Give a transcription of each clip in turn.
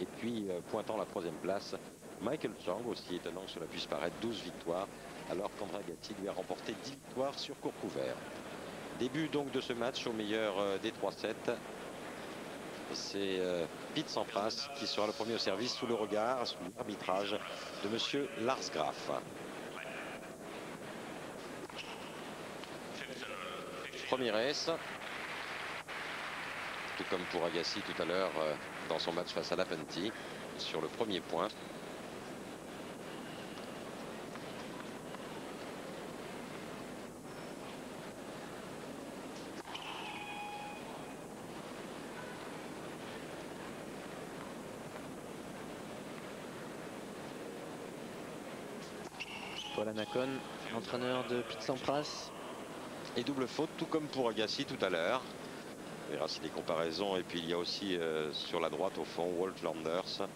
Et puis, pointant la 3e place, Michael Chang, aussi étonnant que cela puisse paraître, 12 victoires, alors qu'Andrea Gatti lui a remporté 10 victoires sur court couvert. Début donc de ce match au meilleur des 3 sets. C'est Pete Sampras qui sera le premier au service sous le regard, sous l'arbitrage de monsieur Lars Graf. Premier ace. Tout comme pour Agassi tout à l'heure dans son match face à Lapentti sur le premier point. Paul Annacone, l'entraîneur de Pete Sampras. Et double faute, tout comme pour Agassi tout à l'heure. On verra si des comparaisons. Et puis il y a aussi sur la droite au fond Walt Landers.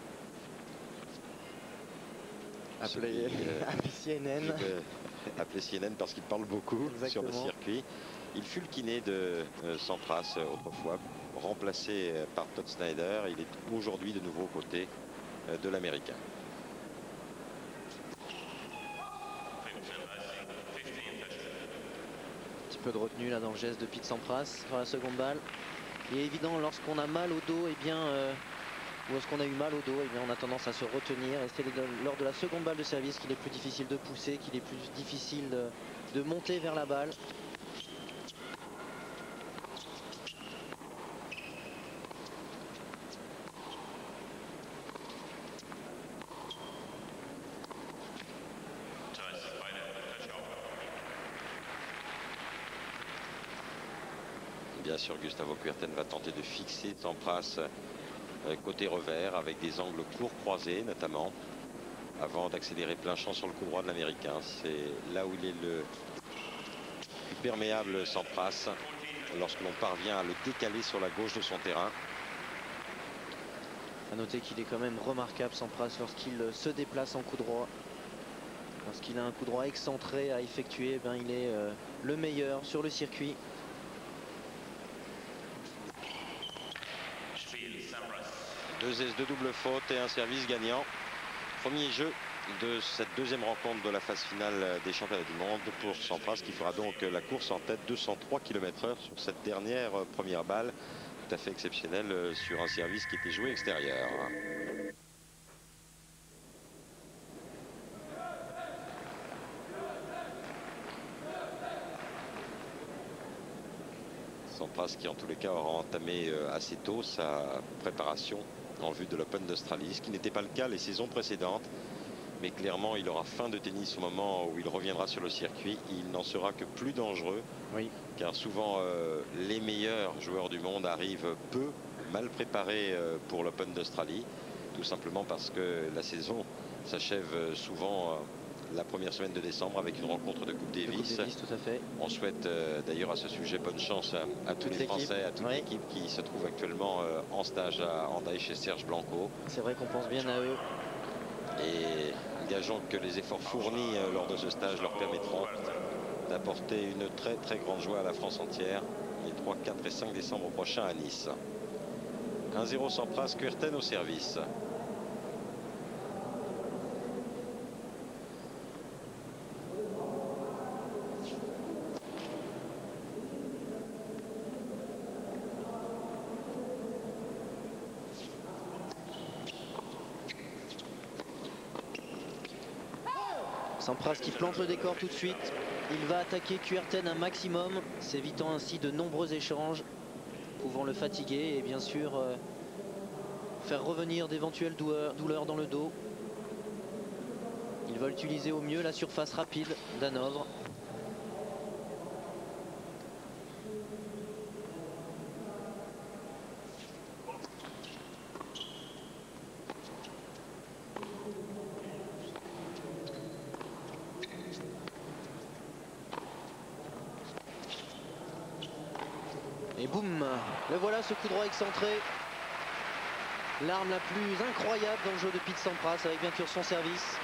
Appelé CNN. Appelé CNN parce qu'il parle beaucoup. Exactement. Sur le circuit. Il fut le kiné de Sampras autrefois, remplacé par Todd Snyder. Il est aujourd'hui de nouveau aux côtés de l'Américain. Peu de retenue là dans le geste de Pete Sampras sur la seconde balle. Il est évident lorsqu'on a mal au dos, ou lorsqu'on a eu mal au dos, on a tendance à se retenir. Et c'est lors de la seconde balle de service qu'il est plus difficile de pousser, qu'il est plus difficile de monter vers la balle. Bien sûr, Gustavo Kuerten va tenter de fixer Sampras côté revers avec des angles courts croisés notamment avant d'accélérer plein champ sur le coup droit de l'Américain. C'est là où il est le plus perméable, Sampras, lorsque l'on parvient à le décaler sur la gauche de son terrain. À noter qu'il est quand même remarquable, Sampras, lorsqu'il se déplace en coup droit. Lorsqu'il a un coup droit excentré à effectuer, il est le meilleur sur le circuit. Deux aises de double faute et un service gagnant. Premier jeu de cette deuxième rencontre de la phase finale des championnats du monde pour Sampras, qui fera donc la course en tête, 203 km/h sur cette dernière première balle. Tout à fait exceptionnelle sur un service qui était joué extérieur. Sampras qui en tous les cas aura entamé assez tôt sa préparation en vue de l'Open d'Australie, ce qui n'était pas le cas les saisons précédentes. Mais clairement, il aura fin de tennis au moment où il reviendra sur le circuit. Il n'en sera que plus dangereux. Oui. Car souvent, les meilleurs joueurs du monde arrivent peu, mal préparés pour l'Open d'Australie. Tout simplement parce que la saison s'achève souvent la première semaine de décembre avec une rencontre de Coupe Davis. Tout à fait. On souhaite d'ailleurs à ce sujet bonne chance à tous les Français, à toute l'équipe qui se trouve actuellement en stage à Hendaye chez Serge Blanco. C'est vrai qu'on pense bien à eux. Et gageons que les efforts fournis lors de ce stage leur permettront d'apporter une très très grande joie à la France entière les 3, 4 et 5 décembre prochains à Nice. 1-0 Sampras, Kuerten au service. Sampras qui plante le décor tout de suite. Il va attaquer Kuerten un maximum, s'évitant ainsi de nombreux échanges, pouvant le fatiguer et bien sûr faire revenir d'éventuelles douleurs dans le dos. Il va utiliser au mieux la surface rapide d'Hanovre. Et boum, le voilà, ce coup droit excentré. L'arme la plus incroyable dans le jeu de Pete Sampras avec bien sûr son service.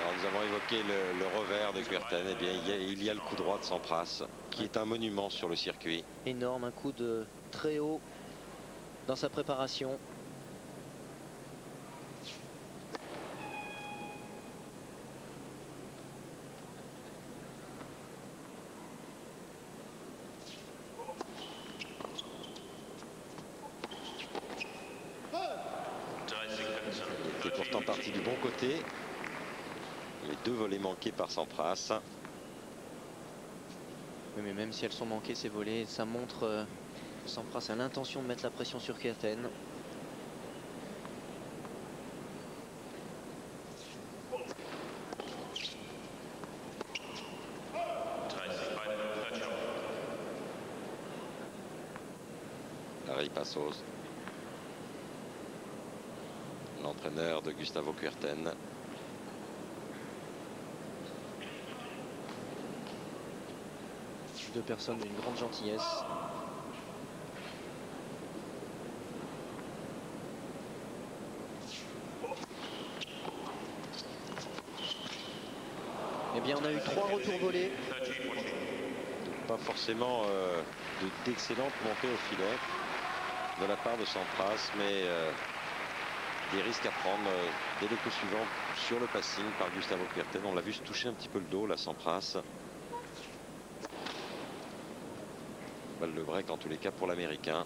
Alors nous avons évoqué le revers de Kuerten. Eh bien il y a le coup droit de Sampras qui est un monument sur le circuit. Énorme, un coup de très haut dans sa préparation. était pourtant parti du bon côté. Les 2 volets manqués par Sampras. Oui, mais même si elles sont manquées, ces volets, ça montre que Sampras a l'intention de mettre la pression sur Kuerten. Larry Passos, l'entraîneur de Gustavo Kuerten. Deux personnes d'une grande gentillesse. Eh bien, on a eu 3 retours volés. Pas forcément d'excellentes montées au filet de la part de Sampras, mais des risques à prendre dès le coup suivant sur le passing par Gustavo Kuerten. On l'a vu se toucher un petit peu le dos, là, Sampras. Balle de break en tous les cas pour l'Américain.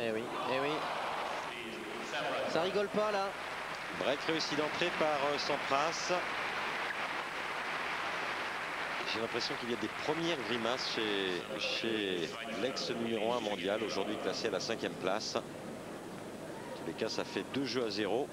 Eh oui, eh oui. Ça rigole pas là. Break réussi d'entrée par Sampras. J'ai l'impression qu'il y a des premières grimaces chez l'ex numéro 1 mondial, aujourd'hui classé à la 5e place. En tous les cas, ça fait 2-0.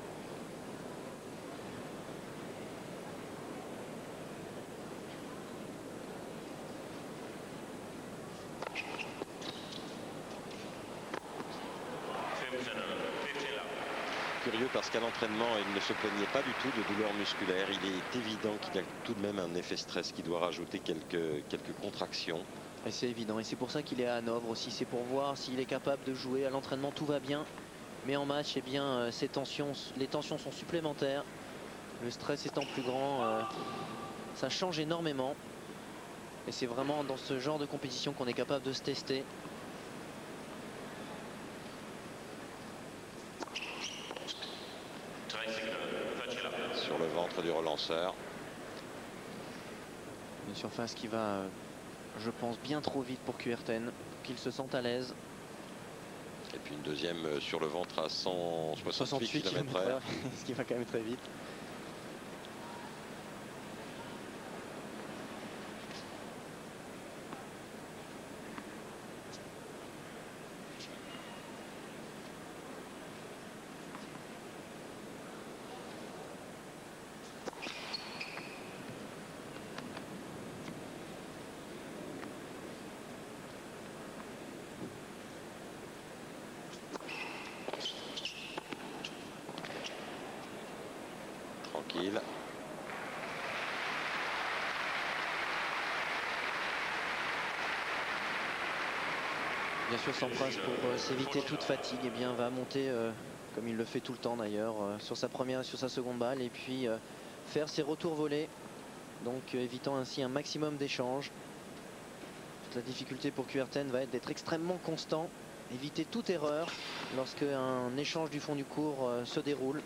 Curieux parce qu'à l'entraînement, il ne se plaignait pas du tout de douleurs musculaires. Il est évident qu'il a tout de même un effet stress qui doit rajouter quelques contractions. Et c'est évident, et c'est pour ça qu'il est à Hanovre aussi. C'est pour voir s'il est capable de jouer. À l'entraînement, tout va bien, mais en match, eh bien, les tensions sont supplémentaires. Le stress étant plus grand, ça change énormément. Et c'est vraiment dans ce genre de compétition qu'on est capable de se tester. Sur le ventre du relanceur. Une surface qui va, je pense, bien trop vite pour Kuerten, qu'il se sente à l'aise. Et puis une deuxième sur le ventre à 168 km/h. Ce qui va quand même très vite. Tranquille. Bien sûr, Sampras, pour s'éviter toute fatigue, eh bien, va monter, comme il le fait tout le temps d'ailleurs, sur sa première et sur sa seconde balle, et puis faire ses retours volés, donc évitant ainsi un maximum d'échanges. Toute la difficulté pour Kuerten va être d'être extrêmement constant, éviter toute erreur lorsque un échange du fond du court se déroule.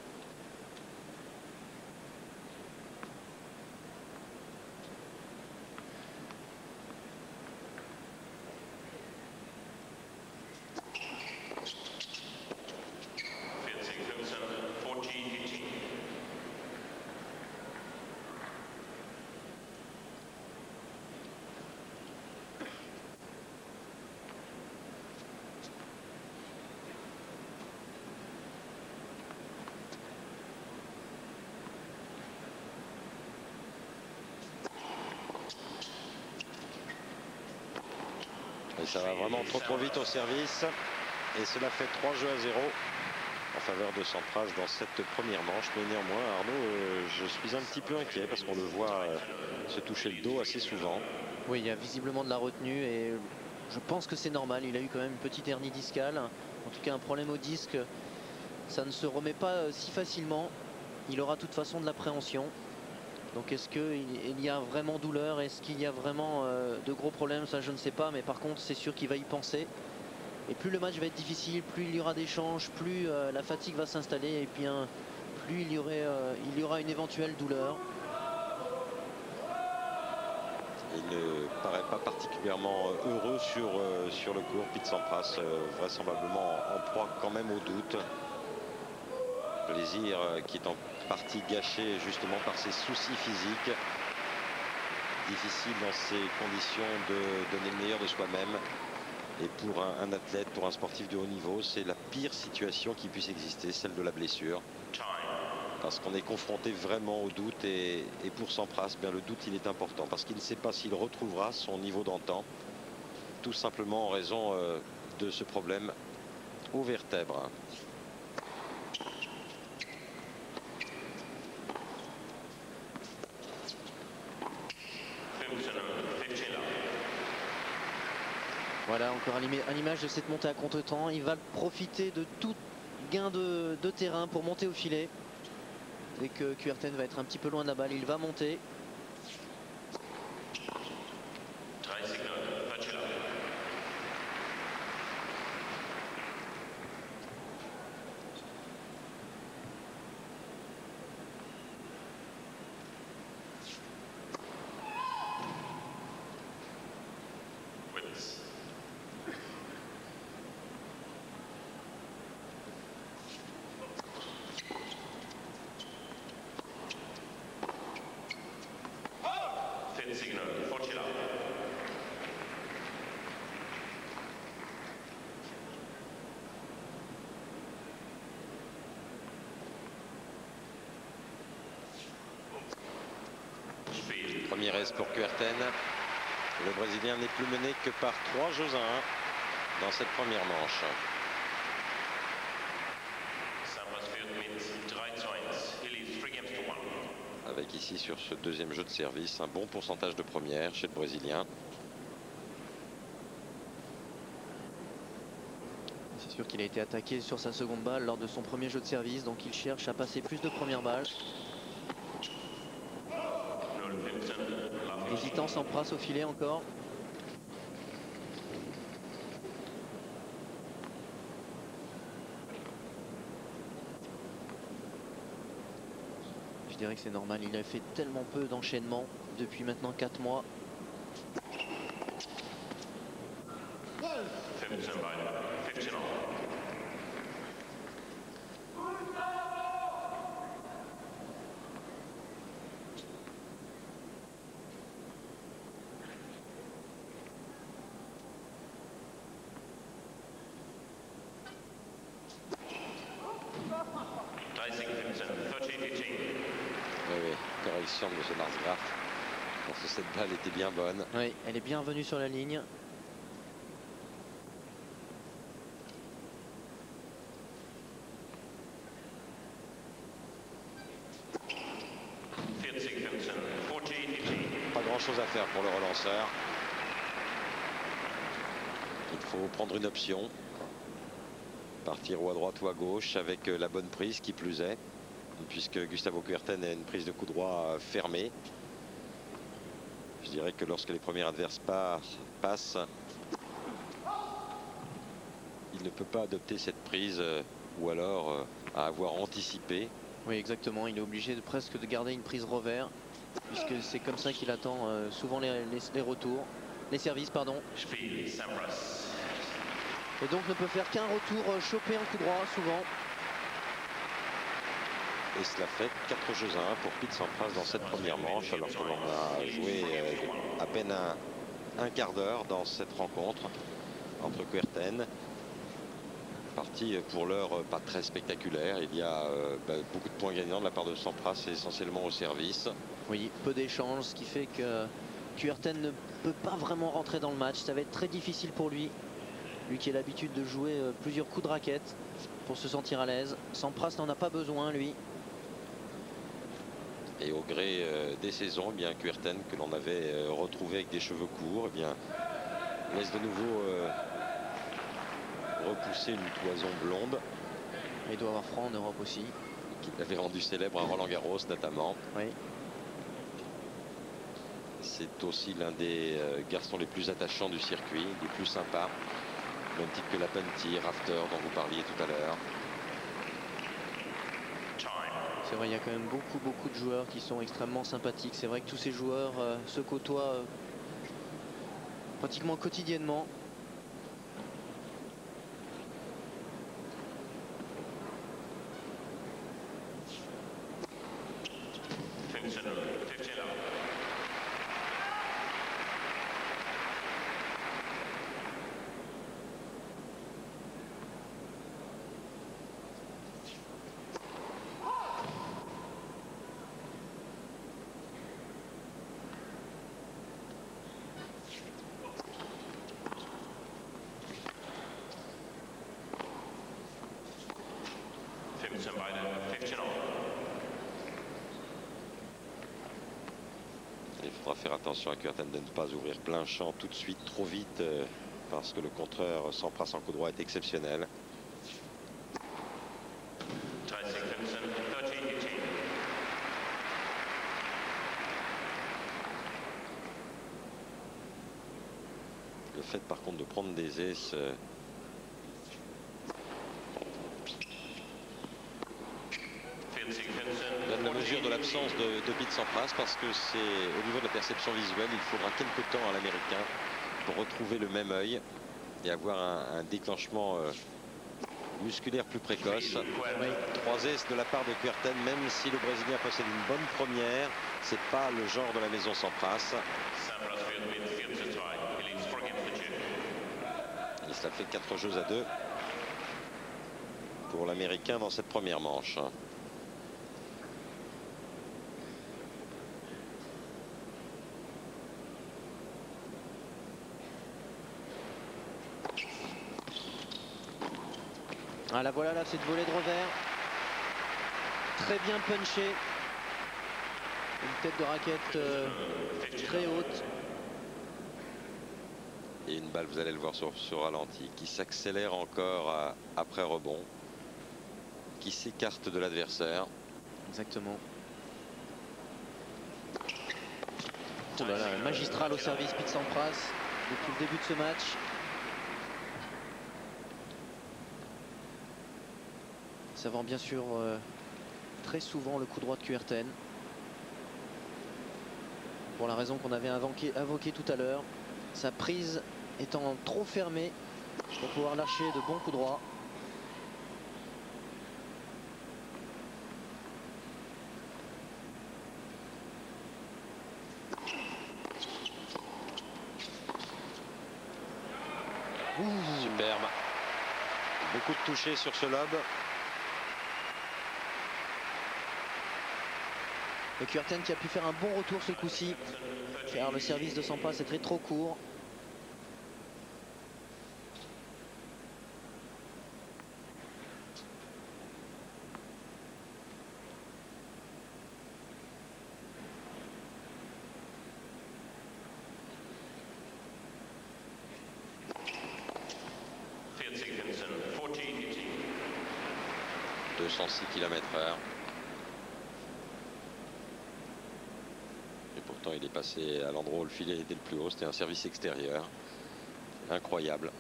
Et ça va vraiment trop vite au service. Et cela fait 3-0 en faveur de Sampras dans cette première manche. Mais néanmoins, Arnaud, je suis un petit peu inquiet parce qu'on le voit se toucher le dos assez souvent. Oui, il y a visiblement de la retenue et je pense que c'est normal. Il a eu quand même une petite hernie discale. En tout cas, un problème au disque. Ça ne se remet pas si facilement. Il aura de toute façon de l'appréhension. Donc est-ce qu'il y a vraiment douleur? Est-ce qu'il y a vraiment de gros problèmes? Ça, je ne sais pas. Mais par contre, c'est sûr qu'il va y penser. Et plus le match va être difficile, plus il y aura d'échanges, plus la fatigue va s'installer. Et bien, plus il y aura une éventuelle douleur. Il ne paraît pas particulièrement heureux sur le court. Pete Sampras vraisemblablement en proie quand même au doute. Plaisir qui est en partie gâché justement par ses soucis physiques. Difficile dans ces conditions de donner le meilleur de soi-même. Et pour un athlète, pour un sportif de haut niveau, c'est la pire situation qui puisse exister, celle de la blessure. Parce qu'on est confronté vraiment au doute. Et pour Sampras, bien, le doute il est important. Parce qu'il ne sait pas s'il retrouvera son niveau d'antan. Tout simplement en raison de ce problème aux vertèbres. Voilà, encore à l'image de cette montée à contre-temps. Il va profiter de tout gain de terrain pour monter au filet. Dès que Kuerten va être un petit peu loin de la balle, il va monter. Premier aise pour Kuerten. Le Brésilien n'est plus mené que par 3 jeux à 1 dans cette première manche. Avec ici sur ce deuxième jeu de service un bon pourcentage de première chez le Brésilien. C'est sûr qu'il a été attaqué sur sa seconde balle lors de son premier jeu de service, donc il cherche à passer plus de premières balles. Hésitant, Sampras au filet encore. Je dirais que c'est normal, il a fait tellement peu d'enchaînements depuis maintenant 4 mois. Oui, correction de M. Marsgraf. Parce que cette balle était bien bonne. Oui, elle est bien venue sur la ligne. Pas grand chose à faire pour le relanceur. Il faut prendre une option. Partir ou à droite ou à gauche avec la bonne prise qui plus est. Puisque Gustavo Kuerten a une prise de coup droit fermée. Je dirais que lorsque les premiers adverses passent, il ne peut pas adopter cette prise ou alors à avoir anticipé. Oui, exactement. Il est obligé presque de garder une prise revers, puisque c'est comme ça qu'il attend souvent les retours, les services, pardon. Et donc ne peut faire qu'un retour chopé en coup droit souvent. Et cela fait 4 jeux à 1 pour Pete Sampras dans cette première manche, alors que l'on a joué à peine un quart d'heure dans cette rencontre entre Kuerten. Partie pour l'heure pas très spectaculaire. Il y a beaucoup de points gagnants de la part de Sampras, essentiellement au service. Oui, peu d'échanges, ce qui fait que Kuerten ne peut pas vraiment rentrer dans le match. Ça va être très difficile pour lui. Lui qui a l'habitude de jouer plusieurs coups de raquette pour se sentir à l'aise. Sampras n'en a pas besoin, lui. Et au gré des saisons, eh bien Kuerten, que l'on avait retrouvé avec des cheveux courts, eh bien, laisse de nouveau repousser une toison blonde. Il doit avoir froid en Europe aussi. Qui l'avait rendu célèbre à Roland-Garros notamment. Oui. C'est aussi l'un des garçons les plus attachants du circuit, des plus sympas. Même titre que Lapentti, Rafter dont vous parliez tout à l'heure. C'est vrai, il y a quand même beaucoup de joueurs qui sont extrêmement sympathiques. C'est vrai que tous ces joueurs se côtoient pratiquement quotidiennement. Il faudra faire attention à Kuerten de ne pas ouvrir plein champ tout de suite, trop vite, parce que le contreur Sampras en coup droit est exceptionnel. Le fait par contre de prendre des aces donne la mesure de l'absence de Pete Sampras, parce que c'est au niveau de la perception visuelle, il faudra quelque temps à l'américain pour retrouver le même œil et avoir un déclenchement musculaire plus précoce. 3 aces de la part de Kuerten, même si le Brésilien possède une bonne première, c'est pas le genre de la maison Sampras. Et cela fait 4 jeux à 2 pour l'américain dans cette première manche. Ah, la voilà là, cette volée de revers. Très bien punché. Une tête de raquette très haute. Et une balle, vous allez le voir sur ralenti, qui s'accélère encore après rebond, qui s'écarte de l'adversaire. Exactement. Oh là là, magistral au service Pete Sampras depuis le début de ce match. Ça vend bien sûr très souvent le coup droit de Kuerten. Pour la raison qu'on avait invoquée tout à l'heure. Sa prise étant trop fermée pour pouvoir lâcher de bons coups droits. Superbe. Beaucoup de touchés sur ce lob. Et Kuerten qui a pu faire un bon retour ce coup-ci, car le service de Sampras est trop court. « 206 km/h. Et pourtant il est passé à l'endroit où le filet était le plus haut. C'était un service extérieur. Incroyable.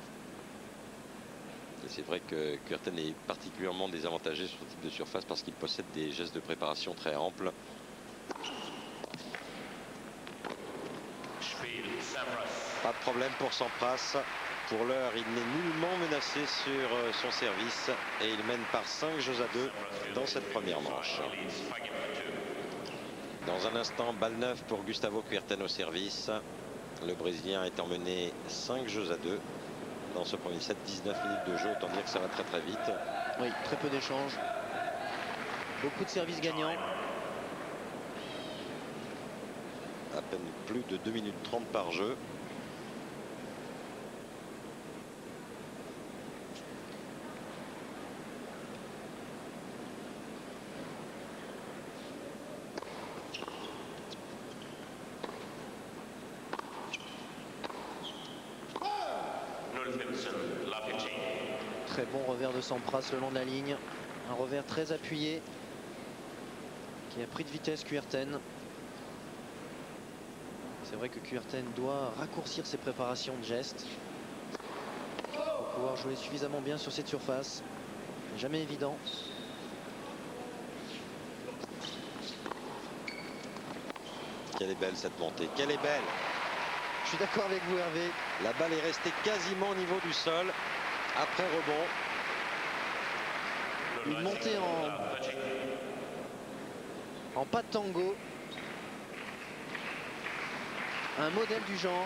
Et c'est vrai que Kuerten est particulièrement désavantagé sur ce type de surface parce qu'il possède des gestes de préparation très amples. Pas de problème pour Sampras. Pour l'heure, il n'est nullement menacé sur son service et il mène par 5 jeux à 2 dans cette première manche. Dans un instant, balle neuve pour Gustavo Kuerten au service. Le Brésilien est emmené 5 jeux à 2 dans ce premier set. 19 minutes de jeu, autant dire que ça va très très vite. Oui, très peu d'échanges. Beaucoup de services gagnants. À peine plus de 2 minutes 30 par jeu. Très bon revers de Sampras le long de la ligne. Un revers très appuyé qui a pris de vitesse Kuerten. C'est vrai que Kuerten doit raccourcir ses préparations de gestes pour pouvoir jouer suffisamment bien sur cette surface. Jamais évident. Quelle est belle cette montée, quelle est belle! Je suis d'accord avec vous, Hervé. La balle est restée quasiment au niveau du sol. Après rebond. Une montée en pas de tango. Un modèle du genre.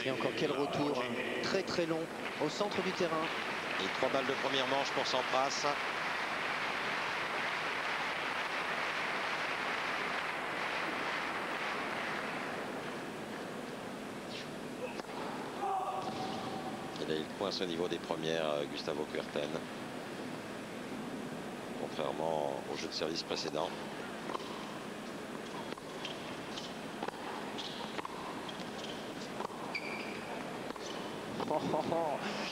Et encore quel retour, hein. Très très long au centre du terrain. Et 3 balles de première manche pour Sampras. Et là, il coince au niveau des premières, Gustavo Kuerten. Contrairement au jeu de service précédent.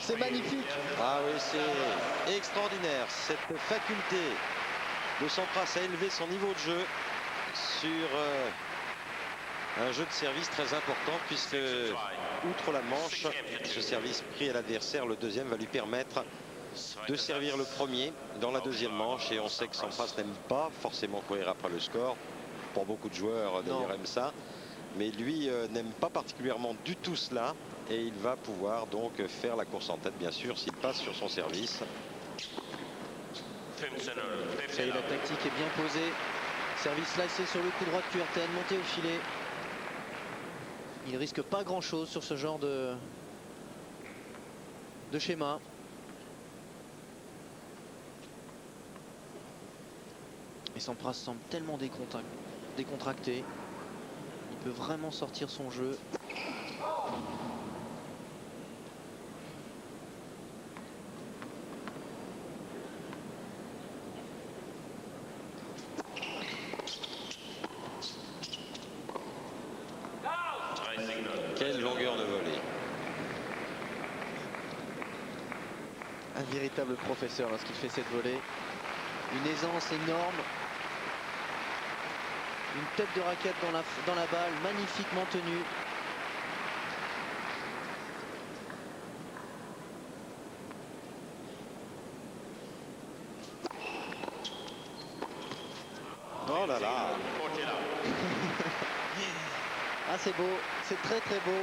C'est magnifique. Ah oui, c'est extraordinaire. Cette faculté de Sampras à élever son niveau de jeu sur un jeu de service très important, puisque outre la manche, ce service pris à l'adversaire, le deuxième va lui permettre de servir le premier dans la deuxième manche. Et on sait que Sampras n'aime pas forcément courir après le score. Pour beaucoup de joueurs d'ailleurs aiment ça. Mais lui n'aime pas particulièrement du tout cela. Et il va pouvoir donc faire la course en tête, bien sûr, s'il passe sur son service. Ça y est, la tactique est bien posée. Service slicé sur le coup droit de Kuerten, monté au filet. Il risque pas grand chose sur ce genre de schéma. Et Sampras semble tellement décontracté. Il peut vraiment sortir son jeu. Quelle longueur de volée. Un véritable professeur lorsqu'il fait cette volée. Une aisance énorme. Une tête de raquette dans la balle, magnifiquement tenue. Oh là là. Ah, c'est beau, c'est très très beau.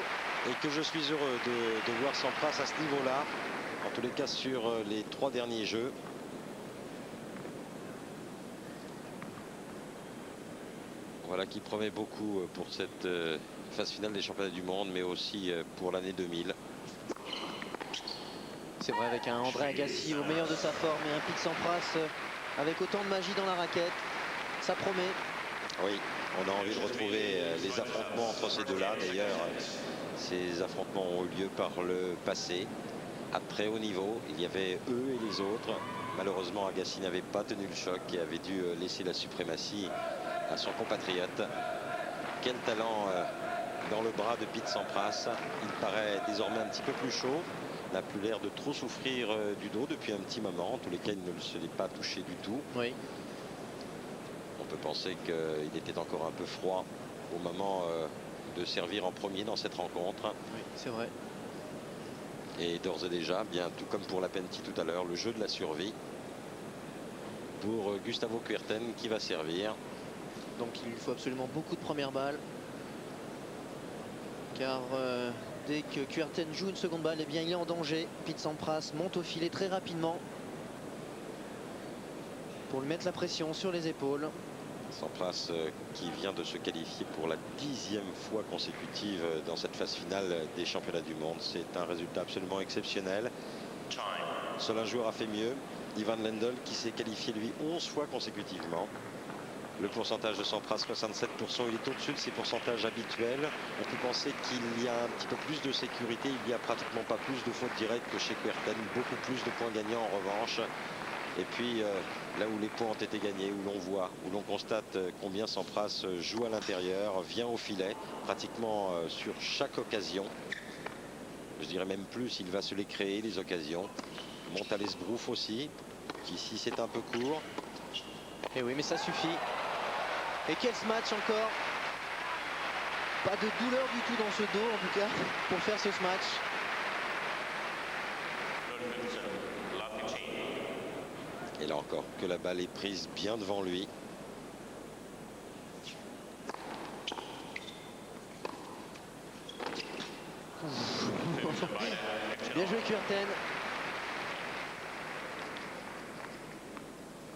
Et que je suis heureux de voir Sampras à ce niveau-là, en tous les cas sur les 3 derniers jeux. Voilà qui promet beaucoup pour cette phase finale des championnats du monde, mais aussi pour l'année 2000. C'est vrai, avec un André Agassi au meilleur de sa forme et un Pete Sampras avec autant de magie dans la raquette, ça promet. Oui, on a envie de retrouver les affrontements entre ces deux-là. D'ailleurs, ces affrontements ont eu lieu par le passé. À très haut niveau, il y avait eux et les autres. Malheureusement, Agassi n'avait pas tenu le choc et avait dû laisser la suprématie à son compatriote. Quel talent dans le bras de Pete Sampras. Il paraît désormais un petit peu plus chaud. N'a plus l'air de trop souffrir du dos depuis un petit moment. En tous les cas, il ne se l'est pas touché du tout. Oui. On peut penser qu'il était encore un peu froid au moment de servir en premier dans cette rencontre. Oui, c'est vrai. Et d'ores et déjà, bien tout comme pour Lapentti tout à l'heure, le jeu de la survie pour Gustavo Kuerten qui va servir. Donc il faut absolument beaucoup de premières balles. Car dès que Kuerten joue une seconde balle, eh bien il est en danger. Pete Sampras monte au filet très rapidement pour lui mettre la pression sur les épaules. Sampras qui vient de se qualifier pour la 10e fois consécutive dans cette phase finale des championnats du monde. C'est un résultat absolument exceptionnel. Seul un joueur a fait mieux, Ivan Lendl, qui s'est qualifié lui 11 fois consécutivement. Le pourcentage de Sampras, 67%, il est au-dessus de ses pourcentages habituels. On peut penser qu'il y a un petit peu plus de sécurité. Il n'y a pratiquement pas plus de fautes directes que chez Kuerten. Beaucoup plus de points gagnants en revanche. Et puis là où les points ont été gagnés, où l'on voit, où l'on constate combien Sampras joue à l'intérieur, vient au filet, pratiquement sur chaque occasion. Je dirais même plus, il va se les créer, les occasions. Monte à l'Esbrouf aussi, qui ici c'est un peu court. Et oui, mais ça suffit. Et quel match encore. Pas de douleur du tout dans ce dos en tout cas pour faire ce match. Et là encore, que la balle est prise bien devant lui. Bien joué Kuerten.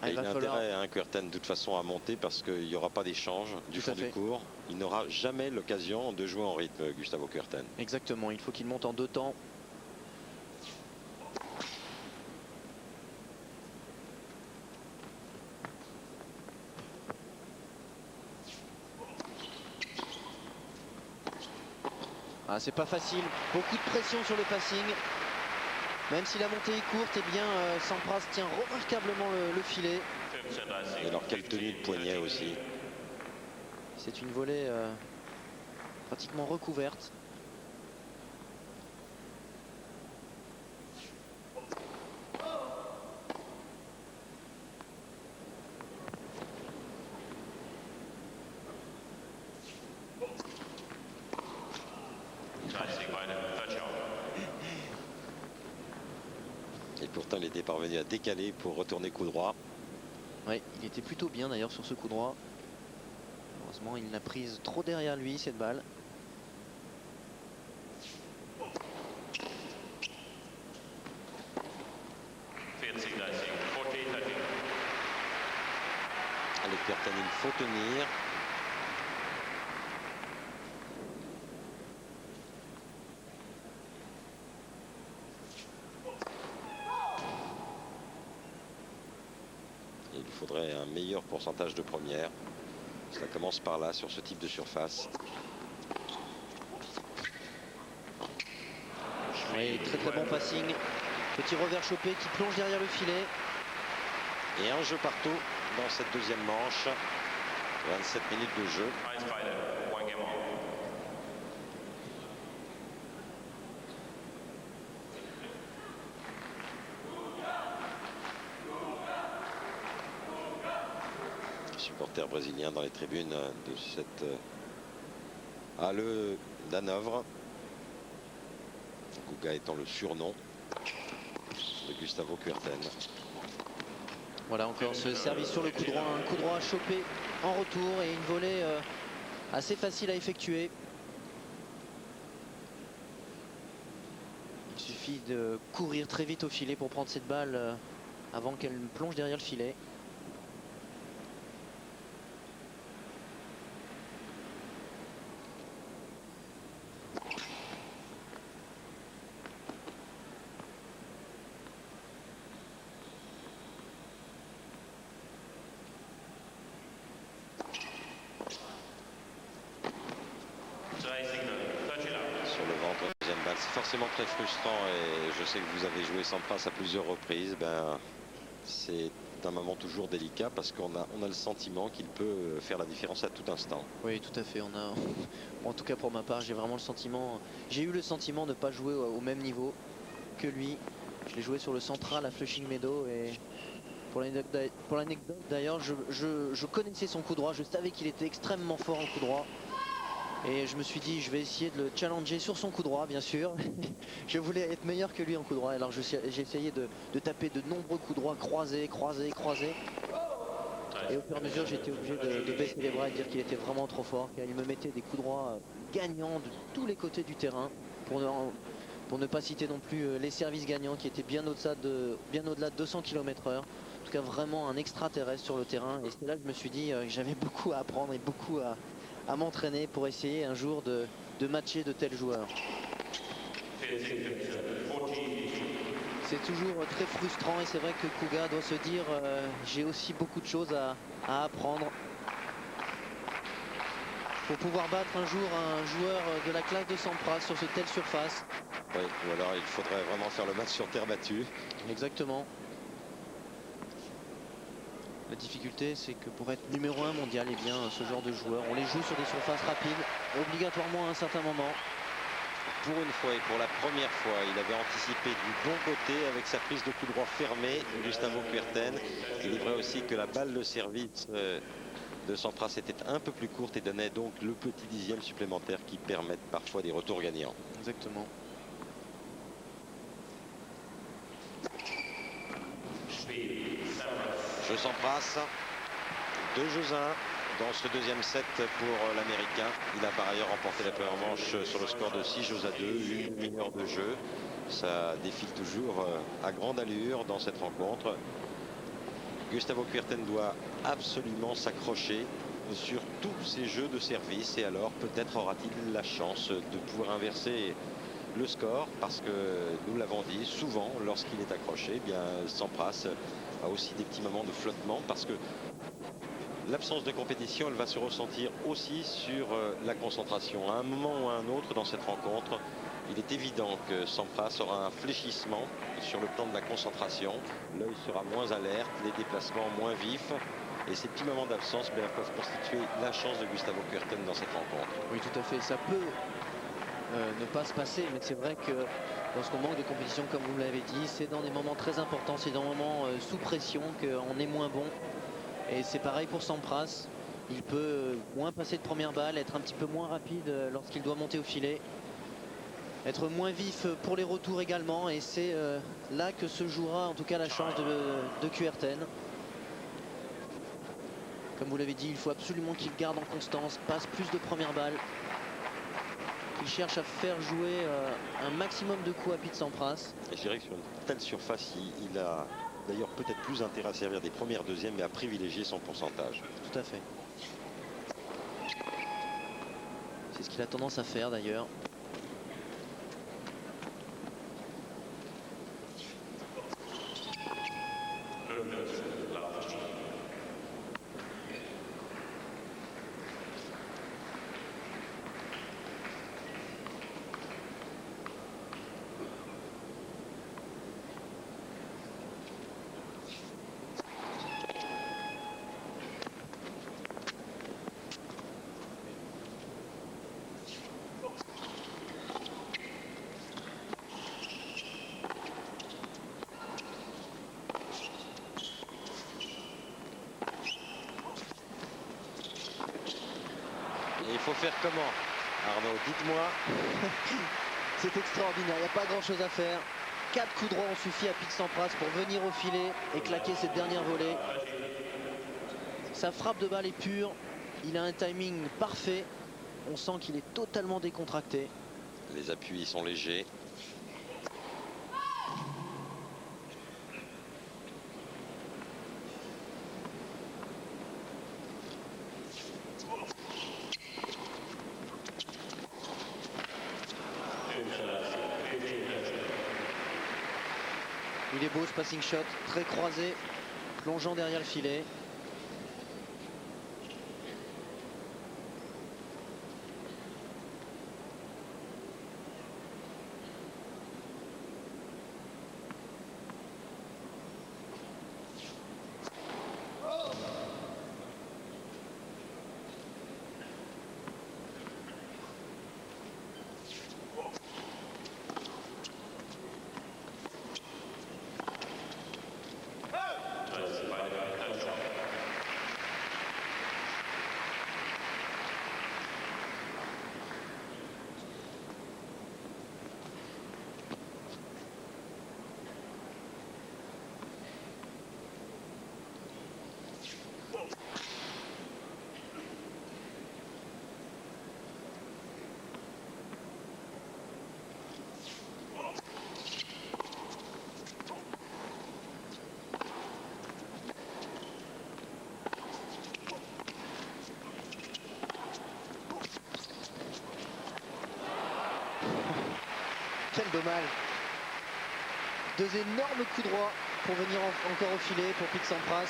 Il a intérêt à Kuerten de toute façon à monter parce qu'il n'y aura pas d'échange du fond du court. Il n'aura jamais l'occasion de jouer en rythme, Gustavo Kuerten. Exactement, il faut qu'il monte en 2 temps. Ah, c'est pas facile, beaucoup de pression sur le passing. Même si la montée est courte, eh bien Sampras tient remarquablement le filet. Et alors quelle tenue de poignet aussi. C'est une volée pratiquement recouverte. Et pourtant il était parvenu à décaler pour retourner coup droit. Oui, il était plutôt bien d'ailleurs sur ce coup droit. Heureusement, il l'a prise trop derrière lui cette balle. Allez, Kuerten, il faut tenir. Il faudrait un meilleur pourcentage de première. Ça commence par là, sur ce type de surface. Oui, très très bon passing. Petit revers chopé qui plonge derrière le filet. Et un jeu partout dans cette deuxième manche. 27 minutes de jeu. Supporters brésiliens dans les tribunes de cette Halle d'Hanovre. Guga étant le surnom de Gustavo Kuerten. Voilà encore ce service sur le coup droit, un coup droit chopé en retour et une volée assez facile à effectuer. Il suffit de courir très vite au filet pour prendre cette balle avant qu'elle plonge derrière le filet. Sur le ventre, deuxième balle, c'est forcément très frustrant et je sais que vous avez joué Sampras à plusieurs reprises. C'est un moment toujours délicat parce qu'on a le sentiment qu'il peut faire la différence à tout instant. Oui, tout à fait. En tout cas pour ma part, j'ai vraiment le sentiment. J'ai eu le sentiment de ne pas jouer au même niveau que lui. Je l'ai joué sur le central à Flushing Meadows et pour l'anecdote d'ailleurs, je connaissais son coup droit. Je savais qu'il était extrêmement fort en coup droit. Et je me suis dit, je vais essayer de le challenger sur son coup droit, bien sûr. Je voulais être meilleur que lui en coup droit. Alors j'ai essayé de taper de nombreux coups droits croisés. Et au fur et à mesure, j'étais obligé de baisser les bras et de dire qu'il était vraiment trop fort. Car il me mettait des coups droits gagnants de tous les côtés du terrain. Pour ne pas citer non plus les services gagnants qui étaient bien au-delà de 200 km/h. En tout cas, vraiment un extraterrestre sur le terrain. Et c'est là que je me suis dit que j'avais beaucoup à apprendre et beaucoup à m'entraîner pour essayer un jour de matcher de tels joueurs. C'est toujours très frustrant et c'est vrai que Kuga doit se dire j'ai aussi beaucoup de choses à apprendre pour pouvoir battre un jour un joueur de la classe de Sampras sur cette telle surface. Oui, ou alors il faudrait vraiment faire le match sur terre battue. Exactement. La difficulté, c'est que pour être numéro 1 mondial, eh bien, ce genre de joueurs, on les joue sur des surfaces rapides, obligatoirement à un certain moment. Pour une fois et pour la première fois, il avait anticipé du bon côté avec sa prise de coup droit fermé, Gustavo Kuerten. Il est vrai aussi que la balle de service de Sampras était un peu plus courte et donnait donc le petit dixième supplémentaire qui permettent parfois des retours gagnants. Exactement. Jeu Sampras, 2 jeux 1 dans ce deuxième set pour l'Américain. Il a par ailleurs remporté la première manche sur le score de 6 jeux à 2, une demi-heure de jeu. Ça défile toujours à grande allure dans cette rencontre. Gustavo Kuerten doit absolument s'accrocher sur tous ses jeux de service et alors peut-être aura-t-il la chance de pouvoir inverser le score, parce que nous l'avons dit souvent, lorsqu'il est accroché, eh bien Sampras a aussi des petits moments de flottement, parce que l'absence de compétition, elle va se ressentir aussi sur la concentration. À un moment ou à un autre dans cette rencontre, il est évident que Sampras aura un fléchissement sur le plan de la concentration. L'œil sera moins alerte, les déplacements moins vifs. Et ces petits moments d'absence peuvent constituer la chance de Gustavo Kuerten dans cette rencontre. Oui, tout à fait. Ça peut ne pas se passer, mais c'est vrai que lorsqu'on manque de compétition, comme vous l'avez dit, c'est dans des moments très importants, c'est dans des moments sous pression qu'on est moins bon. Et c'est pareil pour Sampras. Il peut moins passer de première balle, être un petit peu moins rapide lorsqu'il doit monter au filet, être moins vif pour les retours également. Et c'est là que se jouera en tout cas la chance de Kuerten. Comme vous l'avez dit, il faut absolument qu'il garde en constance, passe plus de première balle. Il cherche à faire jouer un maximum de coups à Pete Sampras. Et je dirais que sur une telle surface, il a d'ailleurs peut-être plus intérêt à servir des premières, deuxièmes, mais à privilégier son pourcentage. Tout à fait. C'est ce qu'il a tendance à faire d'ailleurs. Il faut faire comment, Arnaud? Dites-moi. C'est extraordinaire, il n'y a pas grand chose à faire. 4 coups droits ont suffi à Pete Sampras pour venir au filet et claquer cette dernière volée. Sa frappe de balle est pure, il a un timing parfait. On sent qu'il est totalement décontracté. Les appuis sont légers. Il est beau ce passing shot, très croisé, plongeant derrière le filet. Quel dommage. 2 énormes coups droits pour venir encore au filet pour Pete Sampras.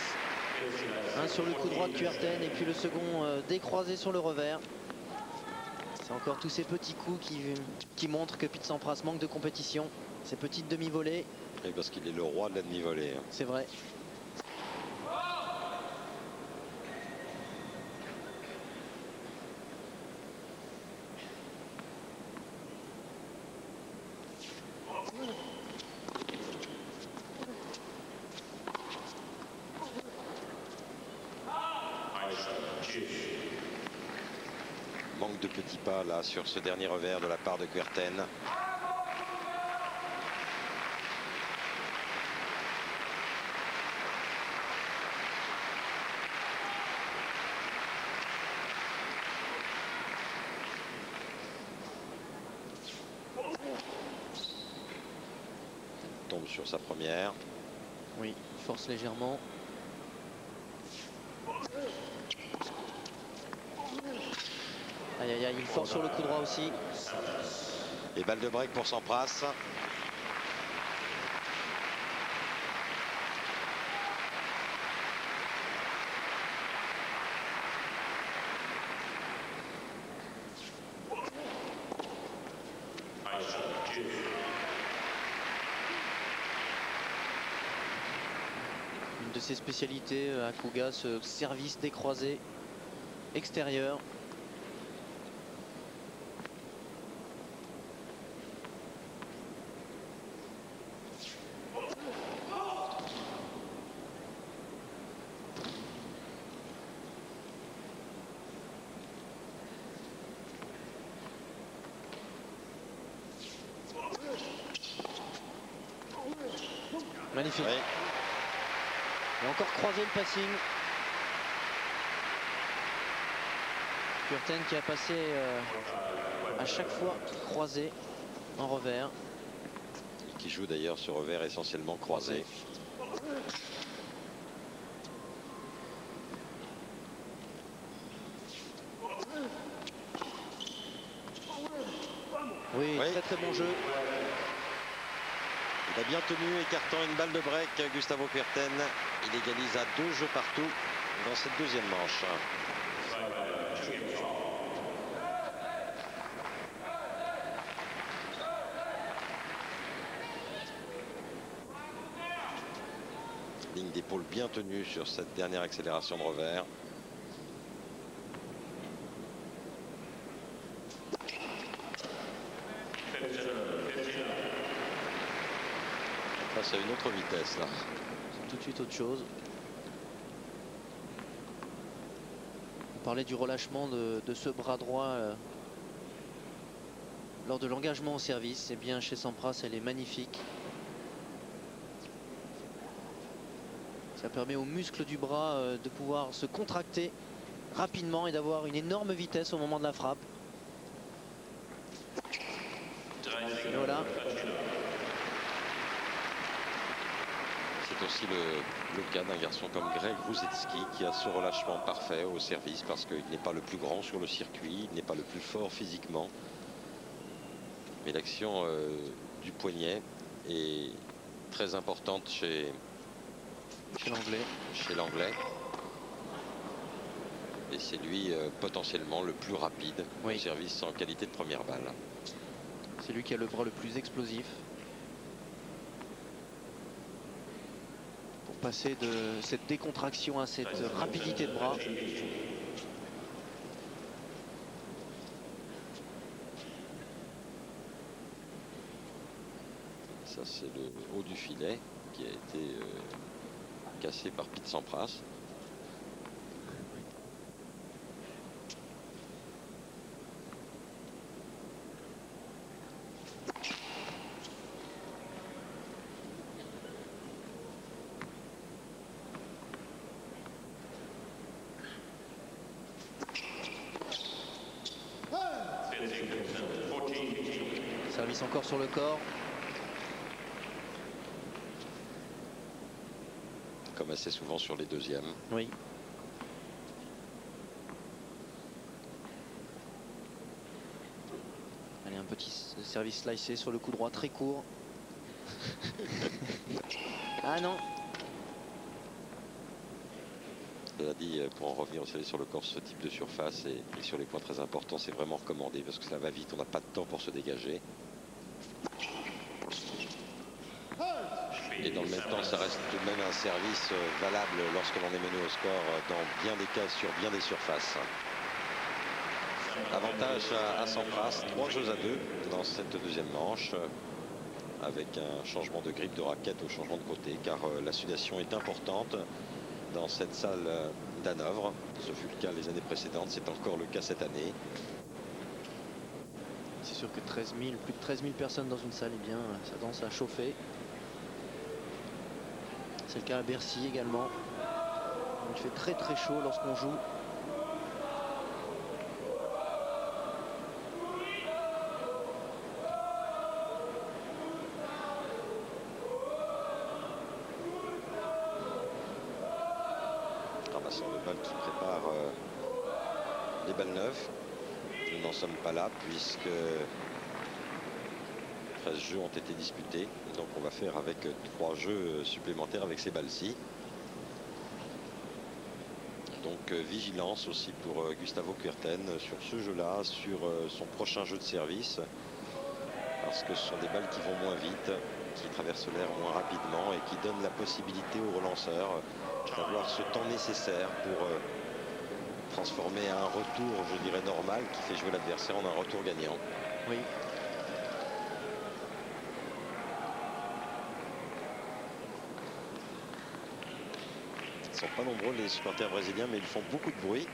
Un sur le coup droit de Kuerten et puis le second décroisé sur le revers. C'est encore tous ces petits coups qui montrent que Pete Sampras manque de compétition. Ces petites demi-volées. Et parce qu'il est le roi de la demi-volée. C'est vrai. Manque de petits pas là sur ce dernier revers de la part de Kuerten. Tombe sur sa première. Oui, il force légèrement. Aïe aïe aïe, il force sur le coup droit aussi. Et balle de break pour Sampras. Une de ses spécialités à Kuga, ce service décroisé extérieur. Magnifique. Oui. Et encore croisé le passing. Kuerten qui a passé à chaque fois croisé en revers. Qui joue d'ailleurs ce revers essentiellement croisé. Oui, très très bon jeu. Il a bien tenu, écartant une balle de break. Gustavo Kuerten, il égalise à 2 jeux partout dans cette deuxième manche. Ligne d'épaule bien tenue sur cette dernière accélération de revers. Face à une autre vitesse là. C'est tout de suite autre chose. On parlait du relâchement de ce bras droit lors de l'engagement au service. Eh bien chez Sampras, elle est magnifique. Ça permet aux muscles du bras de pouvoir se contracter rapidement et d'avoir une énorme vitesse au moment de la frappe. Et voilà. C'est aussi le cas d'un garçon comme Greg Rusedski qui a ce relâchement parfait au service parce qu'il n'est pas le plus grand sur le circuit, il n'est pas le plus fort physiquement. Mais l'action du poignet est très importante chez l'Anglais. Et c'est lui potentiellement le plus rapide au service en qualité de première balle. C'est lui qui a le bras le plus explosif. Pour passer de cette décontraction à cette rapidité de bras. Ça c'est le haut du filet qui a été cassé par Pete Sampras. Service encore sur le corps. Comme assez souvent sur les deuxièmes. Oui. Allez, un petit service slicé sur le coup droit très court. Ah non. Cela dit, pour en revenir au service sur le corps, ce type de surface et sur les points très importants, c'est vraiment recommandé parce que ça va vite, on n'a pas de temps pour se dégager. Et dans le même temps, ça reste tout de même un service valable lorsque l'on est mené au score dans bien des cas sur bien des surfaces. Avantage à Sampras, 3 jeux à 2 dans cette deuxième manche, avec un changement de grippe de raquette au changement de côté, car la sudation est importante dans cette salle d'Hanovre. Ce fut le cas les années précédentes, c'est encore le cas cette année. sûr que 13 000, plus de 13 000 personnes dans une salle, eh bien, ça danse à chauffer. C'est le cas à Bercy également. Il fait très très chaud lorsqu'on joue. Ramassant le bal qui prépare les balles neuves. Nous n'en sommes pas là puisque 13 jeux ont été disputés. Donc on va faire avec 3 jeux supplémentaires avec ces balles-ci. Donc vigilance aussi pour Gustavo Kuerten sur ce jeu-là, sur son prochain jeu de service. Parce que ce sont des balles qui vont moins vite, qui traversent l'air moins rapidement et qui donnent la possibilité aux relanceurs d'avoir ce temps nécessaire pour transformer un retour, je dirais, normal, qui fait jouer l'adversaire en un retour gagnant. Oui. Ils ne sont pas nombreux les supporters brésiliens, mais ils font beaucoup de bruit.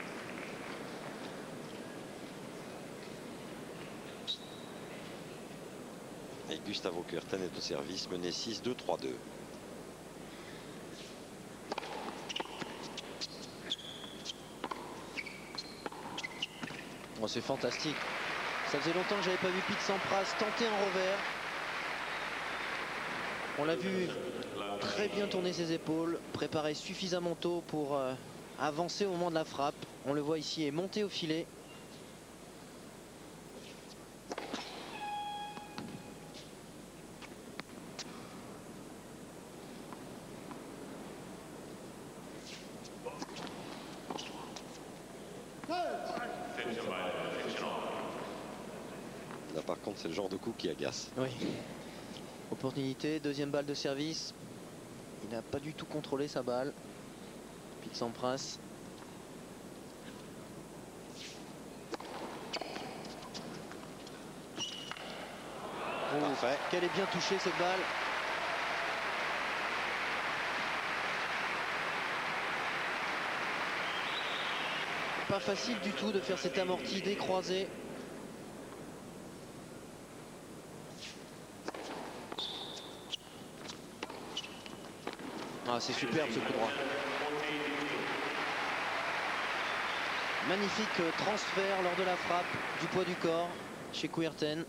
Et Gustavo Kuerten est au service, mené 6-2, 3-2. Oh, c'est fantastique. Ça faisait longtemps que j'avais pas vu Pete Sampras tenter un revers. On l'a vu très bien tourner ses épaules, préparer suffisamment tôt pour avancer au moment de la frappe. On le voit ici et monter au filet. Là par contre c'est le genre de coup qui agace. Oui. Opportunité, deuxième balle de service. Il n'a pas du tout contrôlé sa balle. Pete Sampras. Oh, Parfait. qu'elle est bien touchée cette balle. Pas facile du tout de faire cet amorti décroisé. Ah, c'est superbe ce coup droit. Magnifique transfert lors de la frappe du poids du corps chez Kuerten.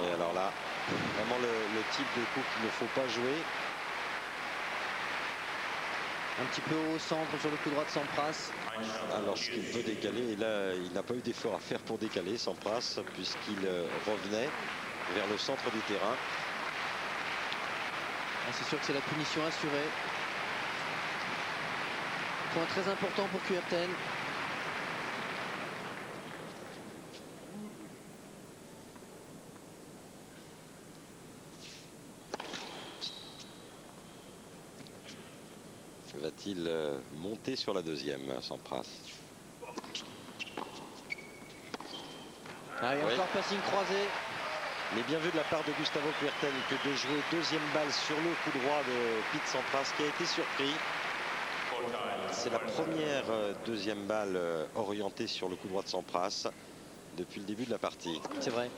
Et alors là, vraiment le type de coup qu'il ne faut pas jouer. Un petit peu au centre sur le coup droit de Sampras. Alors ce qu'il peut décaler, et là il n'a pas eu d'effort à faire pour décaler Sampras, puisqu'il revenait vers le centre du terrain. Ah, c'est sûr que c'est la punition assurée. Point très important pour Kuerten. Va-t-il monter sur la deuxième, Sampras? Ah, et Oui. encore passing croisé. Mais bien vu de la part de Gustavo Kuerten que de jouer deuxième balle sur le coup droit de Pete Sampras, qui a été surpris. C'est la première deuxième balle orientée sur le coup droit de Sampras depuis le début de la partie. C'est vrai.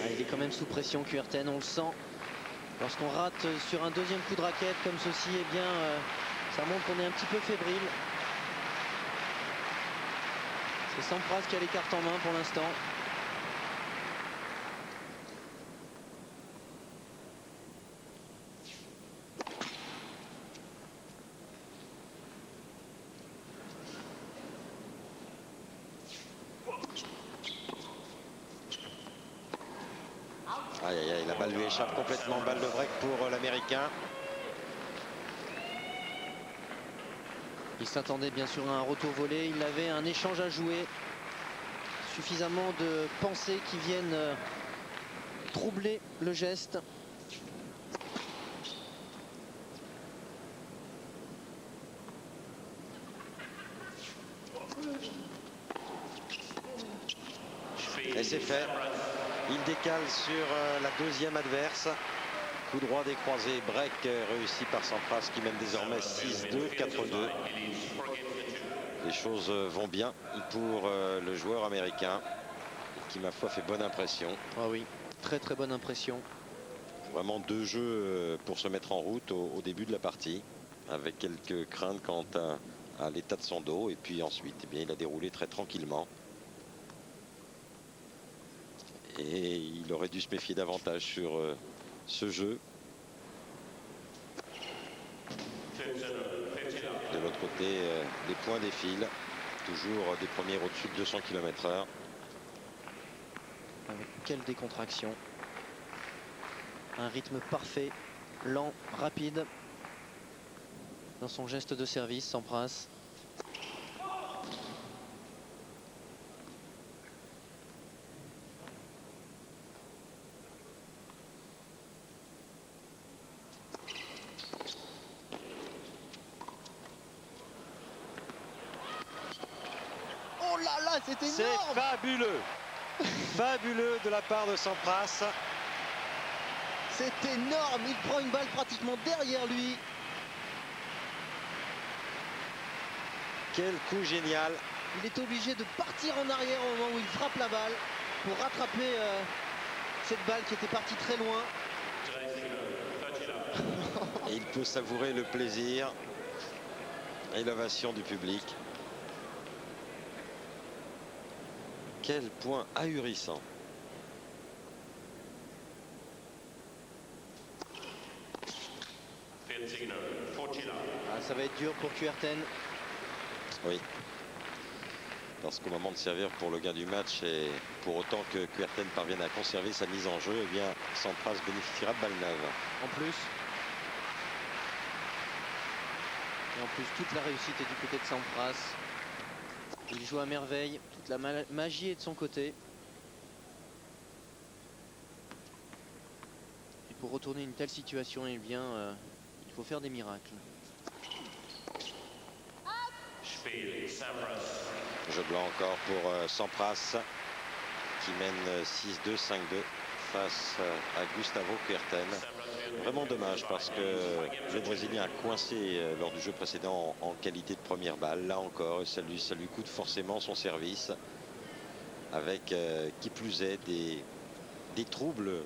Ah, il est quand même sous pression, Kuerten, on le sent. Lorsqu'on rate sur un deuxième coup de raquette comme ceci, eh bien, ça montre qu'on est un petit peu fébrile. C'est Sampras qui a les cartes en main pour l'instant. balle lui échappe complètement. Balle de break pour l'Américain. Il s'attendait bien sûr à un retour volé. Il avait un échange à jouer. Suffisamment de pensées qui viennent troubler le geste. Et c'est fait. Il décale sur la deuxième adverse. Coup droit des croisés, break réussi par Sampras qui mène désormais 6-2, 4-2. Les choses vont bien pour le joueur américain qui, ma foi, fait bonne impression. Ah oui, très très bonne impression. Vraiment deux jeux pour se mettre en route au début de la partie, avec quelques craintes quant à l'état de son dos. Et puis ensuite, eh bien, il a déroulé très tranquillement. Et il aurait dû se méfier davantage sur ce jeu. De l'autre côté, les points défilent. Toujours des premiers au-dessus de 200 km/h. Avec quelle décontraction. Un rythme parfait, lent, rapide. Dans son geste de service, Sampras. Oh là là, c'est énorme! C'est fabuleux. Fabuleux de la part de Sampras. C'est énorme, il prend une balle pratiquement derrière lui. Quel coup génial. Il est obligé de partir en arrière au moment où il frappe la balle pour rattraper cette balle qui était partie très loin. Et il peut savourer le plaisir et l'ovation du public. Quel point ahurissant. Ah, ça va être dur pour Kuerten. Oui. Parce qu'au moment de servir pour le gain du match, et pour autant que Kuerten parvienne à conserver sa mise en jeu, eh bien Sampras bénéficiera de balle neuve. En plus. Et en plus, toute la réussite est du côté de Sampras. Il joue à merveille. Toute la magie est de son côté. Et pour retourner une telle situation, eh bien, il faut faire des miracles. Jeu blanc encore pour Sampras qui mène 6-2, 5-2 face à Gustavo Kuerten. Vraiment dommage parce que le Brésilien a coincé lors du jeu précédent en qualité de première balle. Là encore, ça lui coûte forcément son service avec qui plus est des troubles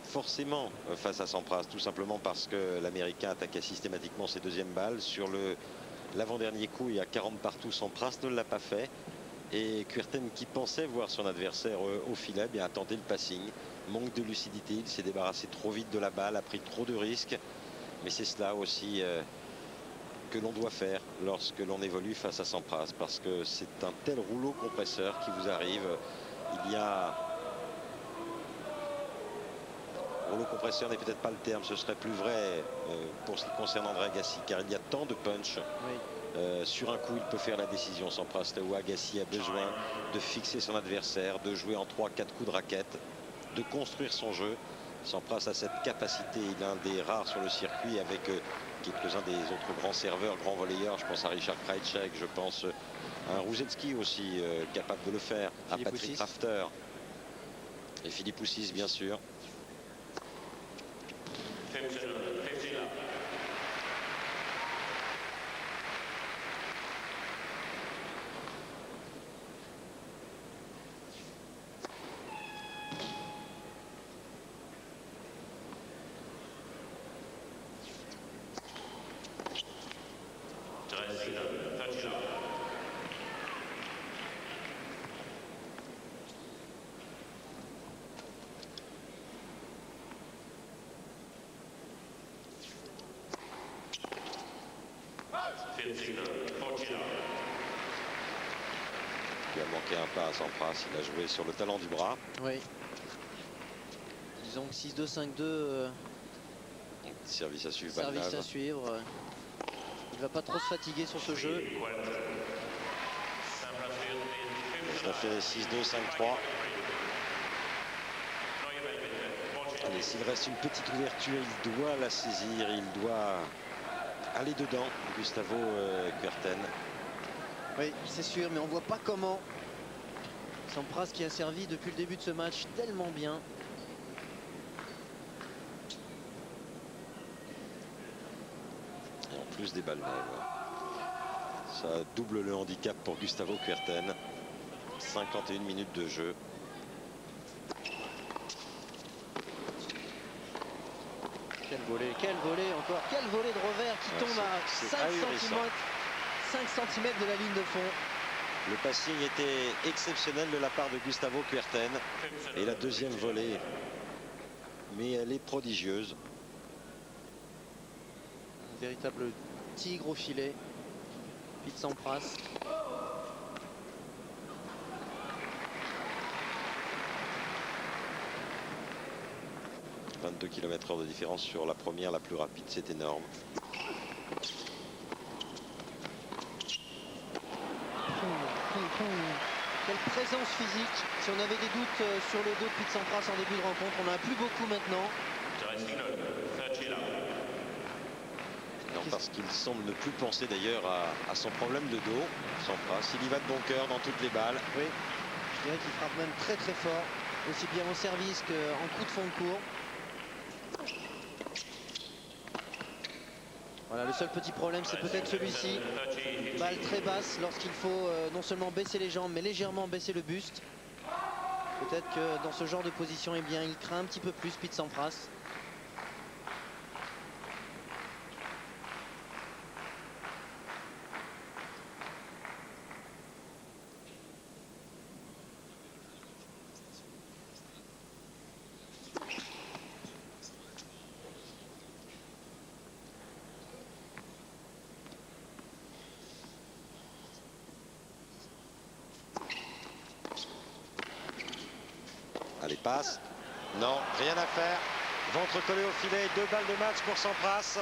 forcément face à Sampras, tout simplement parce que l'Américain attaquait systématiquement ses deuxièmes balles. Sur l'avant-dernier coup, il y a 40 partout, Sampras ne l'a pas fait. Et Kuerten, qui pensait voir son adversaire au filet, bien, a tenté le passing. Manque de lucidité, il s'est débarrassé trop vite de la balle, a pris trop de risques. Mais c'est cela aussi que l'on doit faire lorsque l'on évolue face à Sampras, parce que c'est un tel rouleau compresseur qui vous arrive. Il y a... Rouleau compresseur n'est peut-être pas le terme, ce serait plus vrai pour ce qui concerne André Agassi, car il y a tant de punch. Oui. Sur un coup, il peut faire la décision, Sampras, où Agassi a besoin de fixer son adversaire, de jouer en 3-4 coups de raquette, de construire son jeu. Sampras a cette capacité, il est un des rares sur le circuit avec quelques-uns des autres grands serveurs, grands volleyeurs. Je pense à Richard Krajicek, je pense à un Ruzelski aussi, capable de le faire, à Patrick Rafter et Philippe Oussis, bien sûr. Il a manqué un pas à Sampras, il a joué sur le talon du bras. Oui. Donc 6-2, 5-2. Service à suivre. Service Balnave. à suivre. Il va pas trop se fatiguer sur ce jeu. Ça fait 6-2, 5-3. Allez, s'il reste une petite ouverture, il doit la saisir, il doit aller dedans, Gustavo Kuerten. Oui, c'est sûr, mais on voit pas comment. Sampras qui a servi depuis le début de ce match tellement bien. Et en plus des balles neuves. Ça double le handicap pour Gustavo Kuerten. 51 minutes de jeu. Quel volet encore, quel volet de revers qui tombe à 5 cm de la ligne de fond. Le passing était exceptionnel de la part de Gustavo Kuerten. Et la deuxième volée, mais elle est prodigieuse. Un véritable tigre au filet. Pete Sampras. « 22 km/h de différence sur la première, la plus rapide, c'est énorme. » Quelle présence physique. Si on avait des doutes sur le dos de Pete Sampras en début de rencontre, on n'en a plus beaucoup maintenant. Non, parce qu'il semble ne plus penser d'ailleurs à son problème de dos. Sampras, il y va de bon cœur dans toutes les balles. Oui, je dirais qu'il frappe même très très fort, aussi bien au service qu'en coup de fond de cours. Voilà, le seul petit problème, c'est peut-être celui-ci. Balle très basse lorsqu'il faut non seulement baisser les jambes, mais légèrement baisser le buste. Peut-être que dans ce genre de position, eh bien, il craint un petit peu plus Pete Sampras. Allez, passe. Non, rien à faire. Ventre collé au filet, 2 balles de match pour Sampras.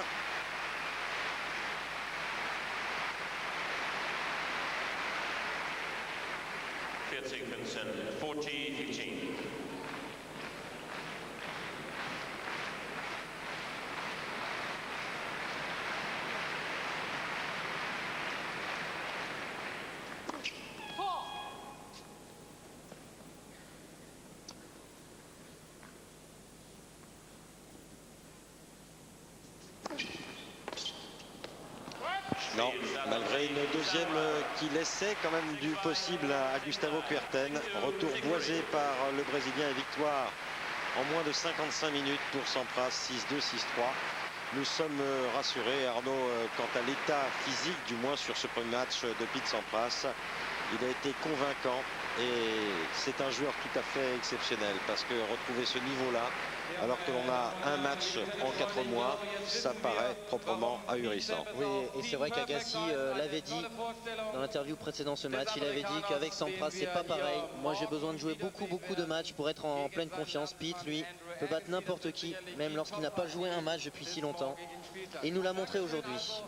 Non, malgré une deuxième qui laissait quand même du possible à Gustavo Kuerten. Retour boisé par le Brésilien et victoire en moins de 55 minutes pour Sampras, 6-2, 6-3. Nous sommes rassurés, Arnaud, quant à l'état physique, du moins sur ce premier match de Pete Sampras. Il a été convaincant et c'est un joueur tout à fait exceptionnel parce que retrouver ce niveau-là, alors que l'on a un match en 4 mois, ça paraît proprement ahurissant. Oui, et c'est vrai qu'Agassi l'avait dit dans l'interview précédant ce match. Il avait dit qu'avec Sampras, c'est pas pareil. Moi, j'ai besoin de jouer beaucoup de matchs pour être en pleine confiance. Pete, lui, peut battre n'importe qui, même lorsqu'il n'a pas joué un match depuis si longtemps. Et il nous l'a montré aujourd'hui.